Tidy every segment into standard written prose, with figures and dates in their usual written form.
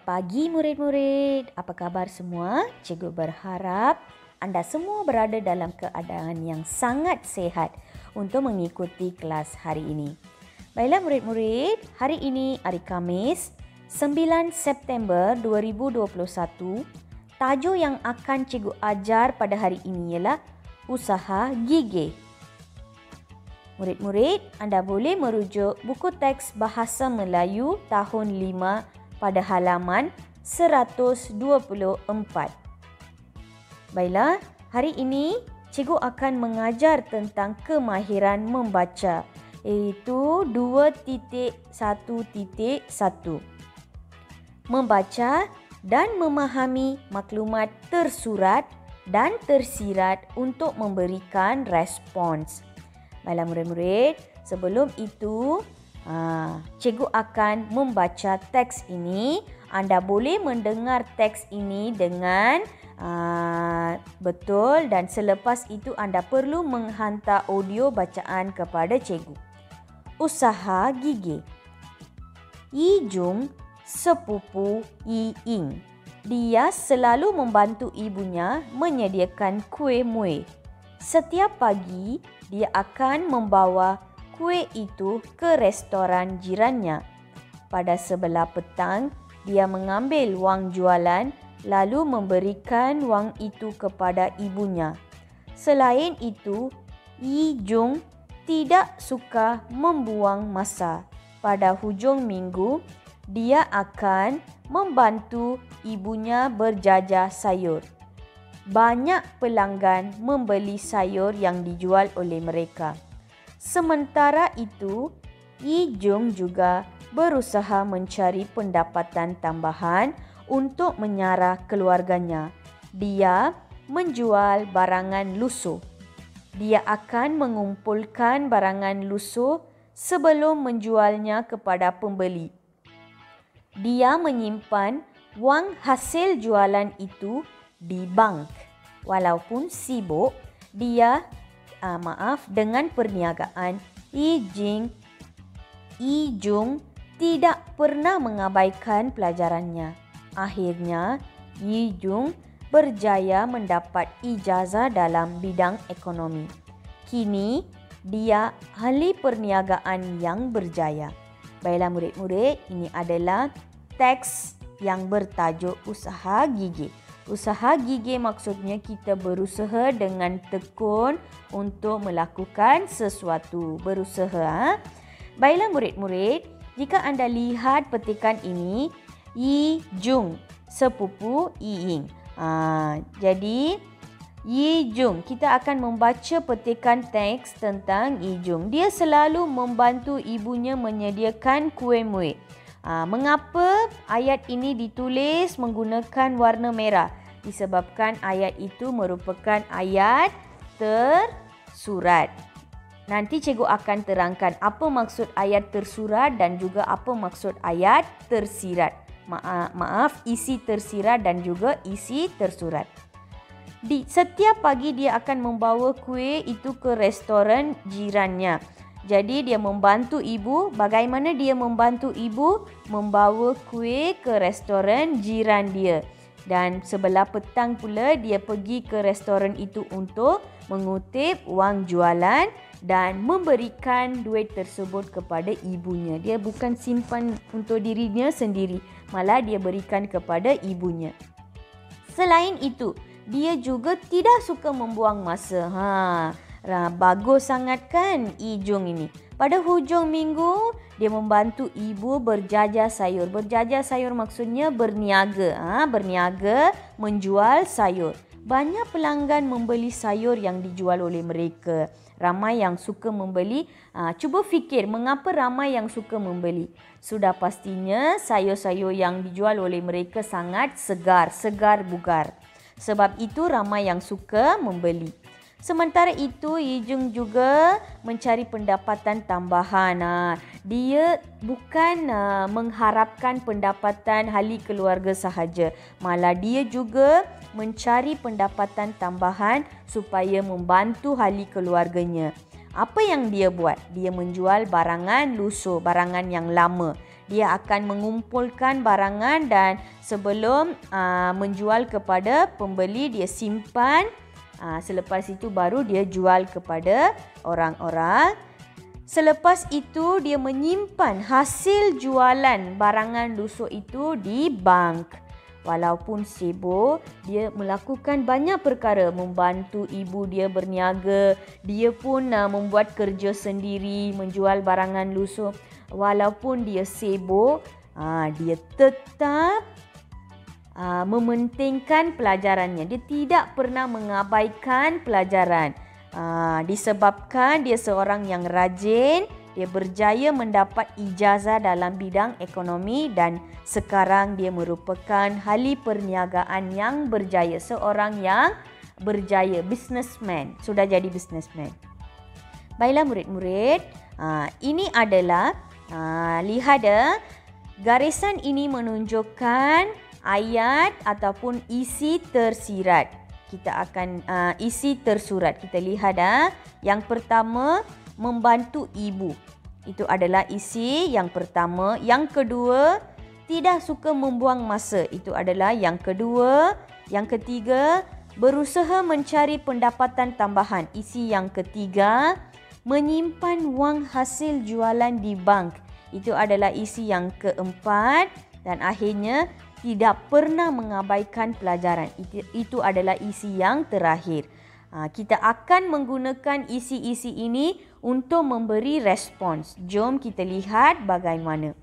Selamat pagi murid-murid. Apa khabar semua? Cikgu berharap anda semua berada dalam keadaan yang sangat sihat untuk mengikuti kelas hari ini. Baiklah murid-murid, hari ini hari Khamis, 9 September 2021. Tajuk yang akan cikgu ajar pada hari ini ialah usaha gigih. Murid-murid, anda boleh merujuk buku teks Bahasa Melayu tahun 5 pada halaman 124. Baiklah, hari ini cikgu akan mengajar tentang kemahiran membaca, iaitu 2.1.1. Membaca dan memahami maklumat tersurat dan tersirat untuk memberikan respons. Baiklah murid-murid, sebelum itu cikgu akan membaca teks ini. Anda boleh mendengar teks ini dengan betul dan selepas itu anda perlu menghantar audio bacaan kepada cikgu. Usaha gigih. Yi Jung, sepupu Yi Ying. Dia selalu membantu ibunya menyediakan kuih muih. Setiap pagi, dia akan membawa kuih itu ke restoran jirannya. Pada sebelah petang, dia mengambil wang jualan lalu memberikan wang itu kepada ibunya. Selain itu, Yi Jung tidak suka membuang masa. Pada hujung minggu, dia akan membantu ibunya berjajah sayur. Banyak pelanggan membeli sayur yang dijual oleh mereka. Sementara itu, Yi Jung juga berusaha mencari pendapatan tambahan untuk menyara keluarganya. Dia menjual barangan lusuh. Dia akan mengumpulkan barangan lusuh sebelum menjualnya kepada pembeli. Dia menyimpan wang hasil jualan itu di bank. Walaupun sibuk, dia dengan perniagaan, Yi Jung tidak pernah mengabaikan pelajarannya. Akhirnya, Yi Jung berjaya mendapat ijazah dalam bidang ekonomi. Kini, dia ahli perniagaan yang berjaya. Baiklah murid-murid, ini adalah teks yang bertajuk usaha gigih. Usaha gigih maksudnya kita berusaha dengan tekun untuk melakukan sesuatu. Berusaha. Baiklah murid-murid, jika anda lihat petikan ini, Yi Jung, sepupu Yi Ying. Jadi, Yi Jung, kita akan membaca petikan teks tentang Yi Jung. Dia selalu membantu ibunya menyediakan kuih muih. Mengapa ayat ini ditulis menggunakan warna merah? Disebabkan ayat itu merupakan ayat tersurat. Nanti cikgu akan terangkan apa maksud ayat tersurat dan juga apa maksud ayat tersirat. Isi tersirat dan juga isi tersurat. Setiap pagi dia akan membawa kuih itu ke restoran jirannya. Jadi dia membantu ibu. Bagaimana dia membantu ibu? Membawa kuih ke restoran jiran dia. Dan sebelah petang pula dia pergi ke restoran itu untuk mengutip wang jualan dan memberikan duit tersebut kepada ibunya. Dia bukan simpan untuk dirinya sendiri, malah dia berikan kepada ibunya. Selain itu, dia juga tidak suka membuang masa. Bagus sangat kan Yi Jung ini. Pada hujung minggu, dia membantu ibu berjajah sayur. Berjajah sayur maksudnya berniaga. Berniaga menjual sayur. Banyak pelanggan membeli sayur yang dijual oleh mereka. Ramai yang suka membeli. Cuba fikir mengapa ramai yang suka membeli. Sudah pastinya sayur-sayur yang dijual oleh mereka sangat segar bugar. Sebab itu ramai yang suka membeli. Sementara itu, Yi Jung juga mencari pendapatan tambahan. Dia bukan mengharapkan pendapatan ahli keluarga sahaja. Malah dia juga mencari pendapatan tambahan supaya membantu ahli keluarganya. Apa yang dia buat? Dia menjual barangan lusuh, barangan yang lama. Dia akan mengumpulkan barangan dan sebelum menjual kepada pembeli, dia simpan. Selepas itu baru dia jual kepada orang-orang. Selepas itu dia menyimpan hasil jualan barangan lusuh itu di bank. Walaupun sibuk, dia melakukan banyak perkara, membantu ibu dia berniaga. Dia pun membuat kerja sendiri, menjual barangan lusuh. Walaupun dia sibuk, dia tetap mementingkan pelajarannya. Dia tidak pernah mengabaikan pelajaran. Disebabkan dia seorang yang rajin, dia berjaya mendapat ijazah dalam bidang ekonomi dan sekarang dia merupakan ahli perniagaan yang berjaya. Seorang yang berjaya, businessman, sudah jadi businessman. Baiklah murid-murid, ini adalah, lihat garisan ini menunjukkan ayat ataupun isi tersirat. Kita akan isi tersurat. Kita lihat yang pertama, membantu ibu. Itu adalah isi yang pertama. Yang kedua, tidak suka membuang masa. Itu adalah yang kedua. Yang ketiga, berusaha mencari pendapatan tambahan. Isi yang ketiga, menyimpan wang hasil jualan di bank. Itu adalah isi yang keempat. Dan akhirnya, tidak pernah mengabaikan pelajaran. Itu adalah isi yang terakhir. Kita akan menggunakan isi-isi ini untuk memberi respons. Jom kita lihat bagaimana.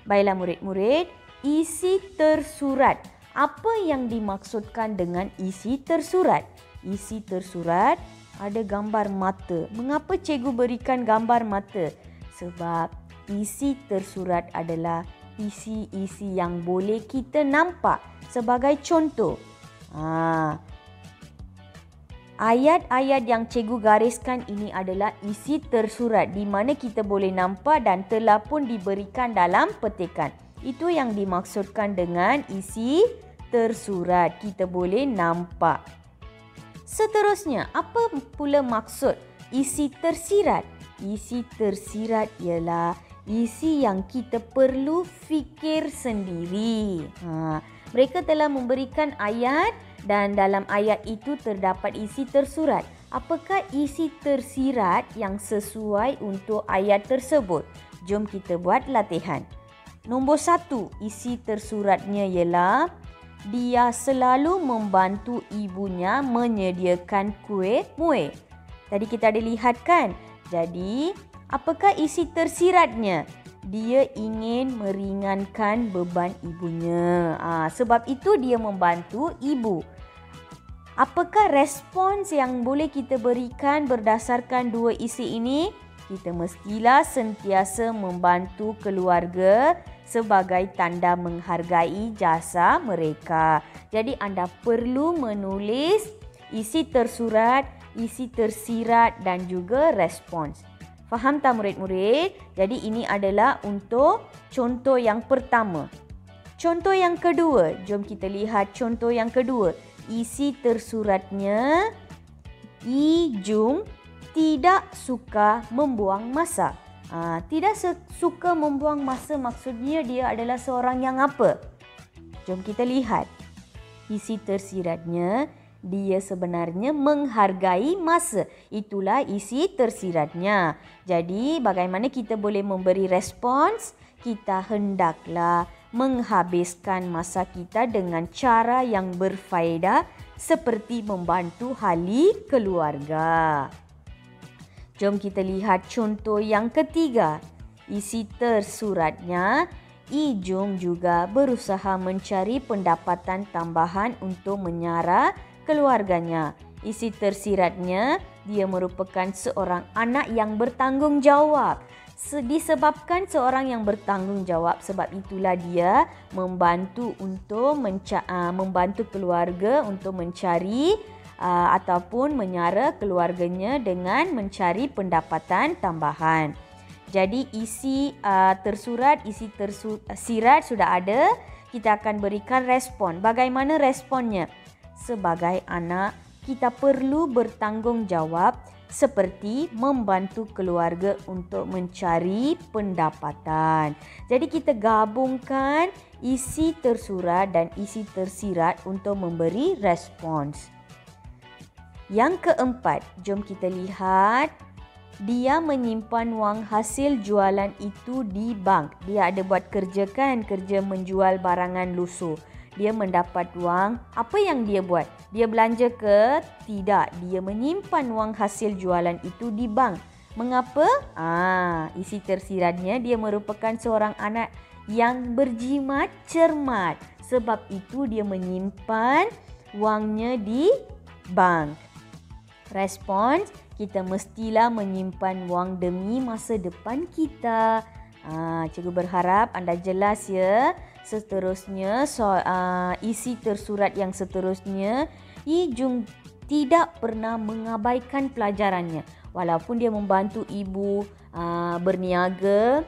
Baiklah murid-murid, isi tersurat. Apa yang dimaksudkan dengan isi tersurat? Isi tersurat ada gambar mata. Mengapa cikgu berikan gambar mata? Sebab isi tersurat adalah isi-isi yang boleh kita nampak. Sebagai contoh, ayat-ayat yang cikgu gariskan ini adalah isi tersurat di mana kita boleh nampak dan telah pun diberikan dalam petikan. Itu yang dimaksudkan dengan isi tersurat. Kita boleh nampak. Seterusnya, apa pula maksud isi tersirat? Isi tersirat ialah isi yang kita perlu fikir sendiri. Mereka telah memberikan ayat dan dalam ayat itu terdapat isi tersurat. Apakah isi tersirat yang sesuai untuk ayat tersebut? Jom kita buat latihan. Nombor 1, isi tersuratnya ialah dia selalu membantu ibunya menyediakan kuih muih. Tadi kita ada lihat kan? Jadi, apakah isi tersiratnya? Dia ingin meringankan beban ibunya. Sebab itu dia membantu ibu. Apakah respons yang boleh kita berikan berdasarkan dua isi ini? Kita mestilah sentiasa membantu keluarga sebagai tanda menghargai jasa mereka. Jadi anda perlu menulis isi tersurat, isi tersirat dan juga respons. Faham tak murid-murid? Jadi ini adalah untuk contoh yang pertama. Contoh yang kedua, jom kita lihat contoh yang kedua. Isi tersuratnya, Ijung tidak suka membuang masa. Tidak suka membuang masa maksudnya dia adalah seorang yang apa? Jom kita lihat. Isi tersiratnya, dia sebenarnya menghargai masa. Itulah isi tersiratnya. Jadi bagaimana kita boleh memberi respons? Kita hendaklah menghabiskan masa kita dengan cara yang berfaedah seperti membantu ahli keluarga. Jom kita lihat contoh yang ketiga. Isi tersuratnya, Ijung juga berusaha mencari pendapatan tambahan untuk menyara keluarganya. Isi tersiratnya, dia merupakan seorang anak yang bertanggungjawab. Disebabkan seorang yang bertanggungjawab, sebab itulah dia membantu untuk membantu keluarga untuk mencari ataupun menyara keluarganya dengan mencari pendapatan tambahan. Jadi isi tersurat, isi tersirat sudah ada. Kita akan berikan respon. Bagaimana responnya? Sebagai anak, kita perlu bertanggungjawab seperti membantu keluarga untuk mencari pendapatan. Jadi kita gabungkan isi tersurat dan isi tersirat untuk memberi respons. Yang keempat, jom kita lihat. Dia menyimpan wang hasil jualan itu di bank. Dia ada buat kerja kan, kerja menjual barangan lusuh. Dia mendapat wang, apa yang dia buat? Dia belanja ke? Tidak, dia menyimpan wang hasil jualan itu di bank. Mengapa? Isi tersiratnya dia merupakan seorang anak yang berjimat cermat. Sebab itu dia menyimpan wangnya di bank. Respons, kita mestilah menyimpan wang demi masa depan kita. Cikgu berharap anda jelas ya. Seterusnya, isi tersurat yang seterusnya, Yi Jung tidak pernah mengabaikan pelajarannya. Walaupun dia membantu ibu berniaga,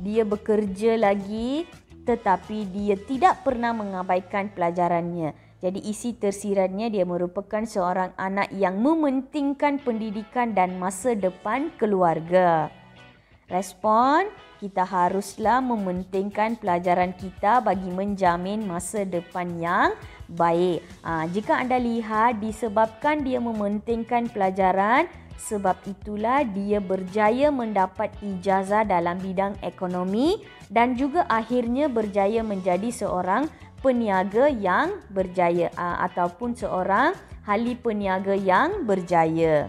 dia bekerja lagi, tetapi dia tidak pernah mengabaikan pelajarannya. Jadi isi tersiratnya dia merupakan seorang anak yang mementingkan pendidikan dan masa depan keluarga. Respon, kita haruslah mementingkan pelajaran kita bagi menjamin masa depan yang baik. Jika anda lihat, disebabkan dia mementingkan pelajaran, sebab itulah dia berjaya mendapat ijazah dalam bidang ekonomi dan juga akhirnya berjaya menjadi seorang peniaga yang berjaya ataupun seorang ahli peniaga yang berjaya.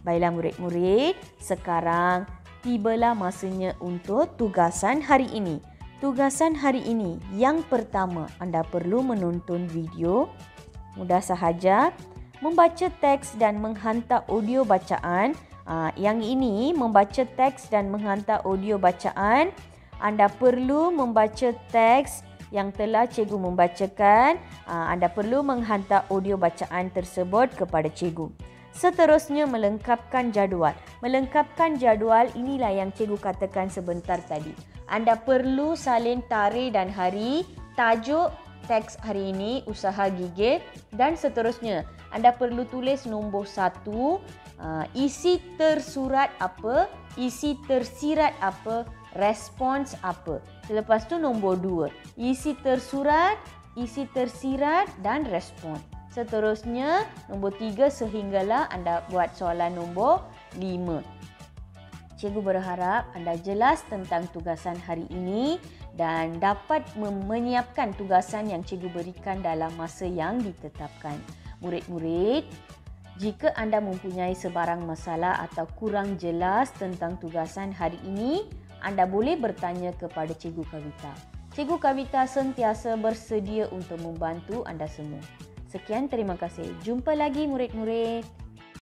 Baiklah murid-murid, sekarang tibalah masanya untuk tugasan hari ini. Tugasan hari ini, yang pertama, anda perlu menonton video. Mudah sahaja. Membaca teks dan menghantar audio bacaan. Yang ini, membaca teks dan menghantar audio bacaan. Anda perlu membaca teks yang telah cikgu membacakan. Anda perlu menghantar audio bacaan tersebut kepada cikgu. Seterusnya, melengkapkan jadual. Melengkapkan jadual inilah yang cikgu katakan sebentar tadi. Anda perlu salin tarikh dan hari, tajuk teks hari ini, usaha gigit dan seterusnya. Anda perlu tulis nombor 1, isi tersurat apa, isi tersirat apa, respons apa. Selepas tu nombor 2, isi tersurat, isi tersirat dan respon. Seterusnya, nombor 3 sehinggalah anda buat soalan nombor 5. Cikgu berharap anda jelas tentang tugasan hari ini dan dapat menyiapkan tugasan yang cikgu berikan dalam masa yang ditetapkan. Murid-murid, jika anda mempunyai sebarang masalah atau kurang jelas tentang tugasan hari ini, anda boleh bertanya kepada Cikgu Kavita. Cikgu Kavita sentiasa bersedia untuk membantu anda semua. Sekian, terima kasih. Jumpa lagi murid-murid.